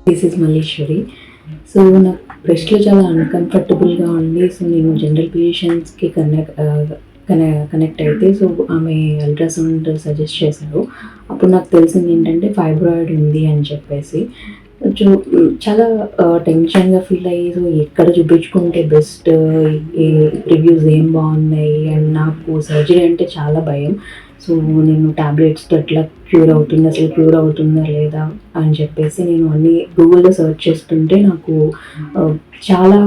This is Malleswari. So నాకు బ్రెస్ట్లో చాలా అన్కంఫర్టబుల్గా ఉంది. సో నేను జనరల్ ఫిజిషియన్స్కి కనెక్ట్ అయితే సో ఆమె అల్ట్రాసౌండ్ సజెస్ట్ చేశారు. అప్పుడు నాకు తెలిసింది ఏంటంటే ఫైబ్రాయిడ్ ఉంది అని చెప్పేసి. కొంచెం చాలా టెన్షన్గా ఫీల్ అయ్యి సో ఎక్కడ చూపించుకుంటే బెస్ట్, రివ్యూస్ ఏం బాగున్నాయి అండ్ నాకు సర్జరీ అంటే చాలా భయం. సో నేను టాబ్లెట్స్తో ఎట్లా క్యూర్ అవుతుంది, అసలు క్యూర్ అవుతుందా లేదా అని చెప్పేసి నేను అన్ని గూగుల్లో సెర్చ్ చేస్తుంటే నాకు చాలా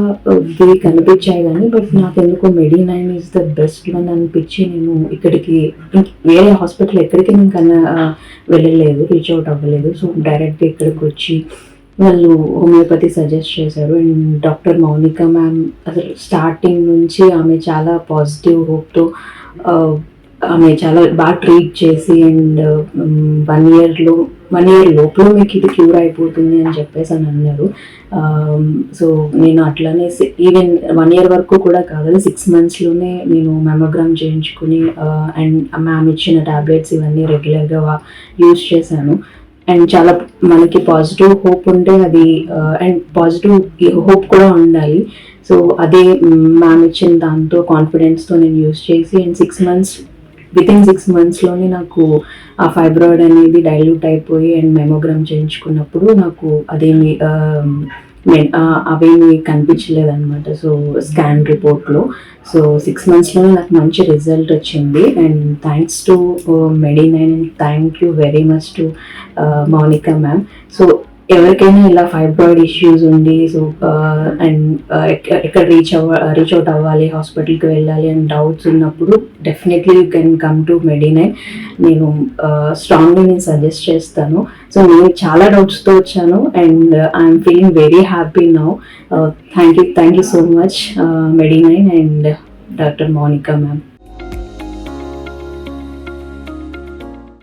ఇవి కనిపించాయి కానీ బట్ నాకు ఎందుకో మెడి9 ఈజ్ ద బెస్ట్ వన్ అనిపించి నేను ఇక్కడికి వేరే హాస్పిటల్ ఎక్కడికి నేను వెళ్ళలేదు, రీచ్ అవుట్ అవ్వలేదు. సో డైరెక్ట్గా ఇక్కడికి వచ్చి వాళ్ళు హోమియోపతి సజెస్ట్ చేశారు. అండ్ డాక్టర్ మౌనిక మ్యామ్ అసలు స్టార్టింగ్ నుంచి ఆమె చాలా పాజిటివ్ హోప్తో ఆమె చాలా బాగా ట్రీట్ చేసి అండ్ 1 year లోపల మీకు ఇది క్యూర్ అయిపోతుంది అని చెప్పేసి అని అన్నారు. సో నేను అట్లానే ఈవెన్ 1 year వరకు కూడా కాదు, 6 monthsలోనే నేను మెమోగ్రామ్ చేయించుకుని అండ్ మ్యామ్ ఇచ్చిన టాబ్లెట్స్ ఇవన్నీ రెగ్యులర్గా యూజ్ చేశాను. అండ్ చాలా మనకి పాజిటివ్ హోప్ ఉంటే అది అండ్ పాజిటివ్ హోప్ కూడా ఉండాలి. సో అదే మ్యామ్ ఇచ్చిన దాంతో కాన్ఫిడెన్స్తో నేను యూజ్ చేసి అండ్ వితిన్ 6 monthsలోనే నాకు ఆ ఫైబ్రాయిడ్ అనేది డైల్యూట్ అయిపోయి అండ్ మెమోగ్రామ్ చేయించుకున్నప్పుడు నాకు అదేమి అవేమి కనిపించలేదు అనమాట. సో స్కాన్ రిపోర్ట్లో సో 6 monthsలోనే నాకు మంచి రిజల్ట్ వచ్చింది. అండ్ థ్యాంక్స్ టు మెడి9 and thank you very much to Mounika ma'am. So ఎవరికైనా ఇలా ఫైబ్రాయిడ్ ఇష్యూస్ ఉంది సో అండ్ ఎక్కడ రీచ్ అవుట్ అవ్వాలి, హాస్పిటల్కి వెళ్ళాలి అండ్ డౌట్స్ ఉన్నప్పుడు definitely you can come to మెడి9. నేను స్ట్రాంగ్లీ నేను సజెస్ట్ చేస్తాను. సో నేను చాలా డౌట్స్తో వచ్చాను and I'm feeling very happy now. Thank you so much మెడి9 అండ్ డాక్టర్ మౌనిక మ్యామ్.